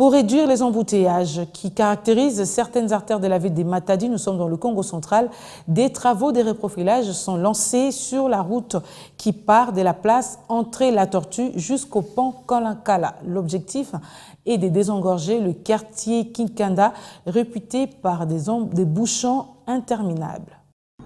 Pour réduire les embouteillages qui caractérisent certaines artères de la ville de Matadi, nous sommes dans le Congo central, des travaux de reprofilage sont lancés sur la route qui part de la place Entrée La Tortue jusqu'au pont Kalankala. L'objectif est de désengorger le quartier Kinkanda, réputé par des bouchons interminables.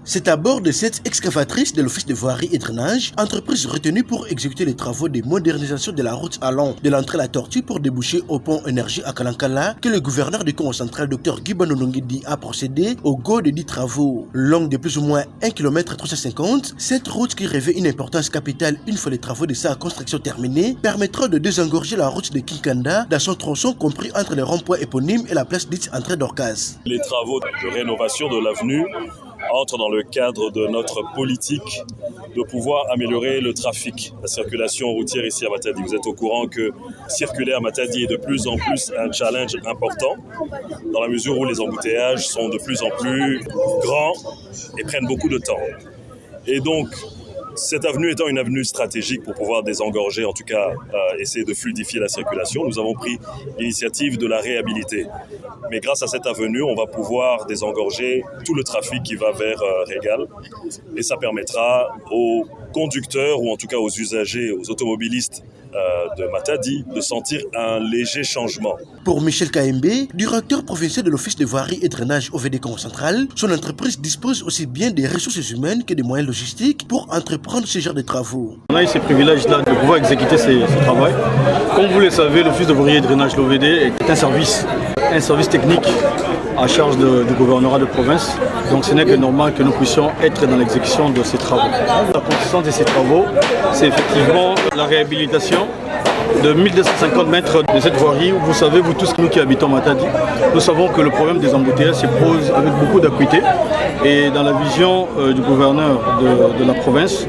C'est à bord de cette excavatrice de l'Office de voirie et drainage, entreprise retenue pour exécuter les travaux de modernisation de la route allant de l'entrée La Tortue pour déboucher au pont énergie à Kalankala, que le gouverneur du Congo central, Dr Guy Banonongidi, a procédé au go de 10 travaux. Longue de plus ou moins 1 km 350, cette route qui revêt une importance capitale une fois les travaux de sa construction terminés, permettra de désengorger la route de Kinkanda dans son tronçon compris entre les ronds-points éponymes et la place dite Entrée d'Orcas. Les travaux de rénovation de l'avenue entre dans le cadre de notre politique de pouvoir améliorer le trafic, la circulation routière ici à Matadi. Vous êtes au courant que circuler à Matadi est de plus en plus un challenge important, dans la mesure où les embouteillages sont de plus en plus grands et prennent beaucoup de temps. Et donc, cette avenue étant une avenue stratégique pour pouvoir désengorger, en tout cas essayer de fluidifier la circulation, nous avons pris l'initiative de la réhabiliter. Mais grâce à cette avenue, on va pouvoir désengorger tout le trafic qui va vers Régal. Et ça permettra aux conducteurs, ou en tout cas aux usagers, aux automobilistes de Matadi, de sentir un léger changement. Pour Michel Kaembe, directeur provincial de l'Office de voirie et drainage OVD Congo central, son entreprise dispose aussi bien des ressources humaines que des moyens logistiques pour entreprendre ce genre de travaux. On a eu ces privilèges-là de pouvoir exécuter ce travail. Comme vous le savez, l'Office de voirie et drainage, l'OVD, est un service technique à charge du gouvernorat de province. Donc ce n'est que normal que nous puissions être dans l'exécution de ces travaux. La consistance de ces travaux, c'est effectivement la réhabilitation de 1250 mètres de cette voirie. Vous savez, vous tous, nous qui habitons Matadi, nous savons que le problème des embouteillages se pose avec beaucoup d'acuité. Et dans la vision du gouverneur de la province,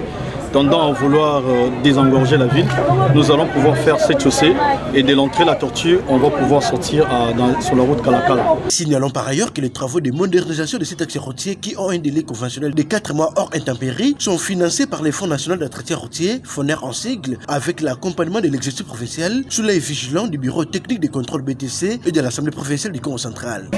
tendant à vouloir désengorger la ville, nous allons pouvoir faire cette chaussée et de l'entrée La Tortue, on va pouvoir sortir sur la route Kalakala. Signalons par ailleurs que les travaux de modernisation de cet axe routier qui ont un délai conventionnel de 4 mois hors intempéries sont financés par le Fonds national d'entretien routier, FONER en sigle, avec l'accompagnement de l'exécutif provincial sous l'œil vigilant du bureau technique de contrôle BTC et de l'Assemblée provinciale du Congo central.